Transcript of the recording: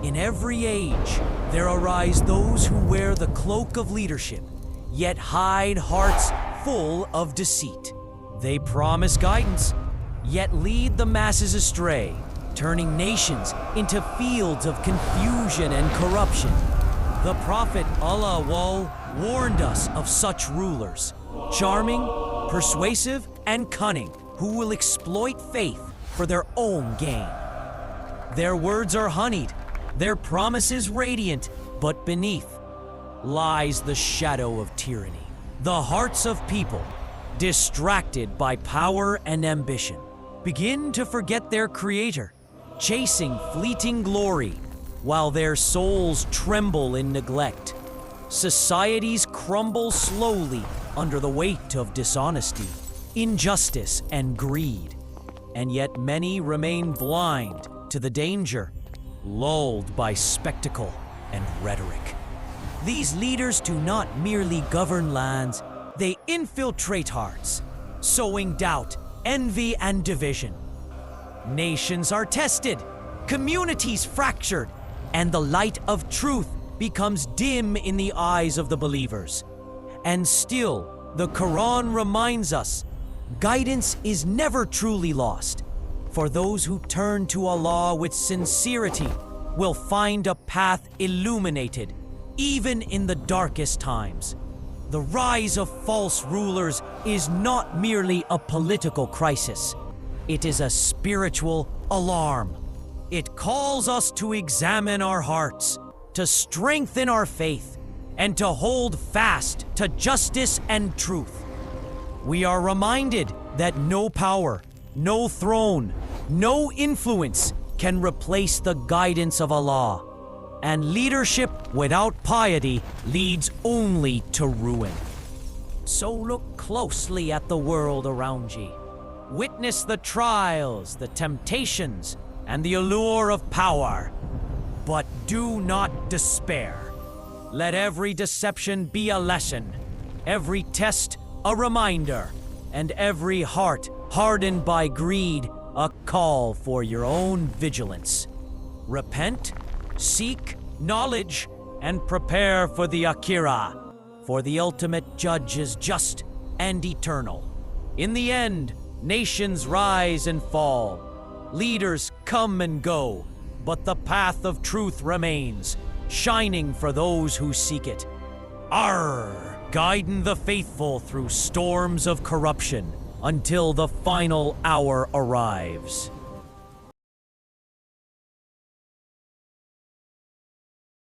In every age, there arise those who wear the cloak of leadership, yet hide hearts full of deceit. They promise guidance, yet lead the masses astray, turning nations into fields of confusion and corruption. The Prophet Allah warned us of such rulers, charming, persuasive, and cunning, who will exploit faith for their own gain. Their words are honeyed, their promises radiant, but beneath lies the shadow of tyranny. The hearts of people, distracted by power and ambition, begin to forget their Creator, chasing fleeting glory while their souls tremble in neglect. Societies crumble slowly under the weight of dishonesty, injustice, and greed, and yet many remain blind to the danger, lulled by spectacle and rhetoric. These leaders do not merely govern lands, they infiltrate hearts, sowing doubt, envy, and division. Nations are tested, communities fractured, and the light of truth becomes dim in the eyes of the believers. And still, the Quran reminds us, guidance is never truly lost, for those who turn to Allah with sincerity will find a path illuminated, even in the darkest times. The rise of false rulers is not merely a political crisis. It is a spiritual alarm. It calls us to examine our hearts, to strengthen our faith, and to hold fast to justice and truth. We are reminded that no power, no throne, no influence can replace the guidance of Allah, and leadership without piety leads only to ruin. So look closely at the world around ye. Witness the trials, the temptations, and the allure of power. But do not despair. Let every deception be a lesson, every test a reminder, and every heart hardened by greed a call for your own vigilance. Repent, seek knowledge, and prepare for the Akhirah, for the ultimate judge is just and eternal. In the end, nations rise and fall, leaders come and go, but the path of truth remains, shining for those who seek it. Arr, guiding the faithful through storms of corruption until the final hour arrives.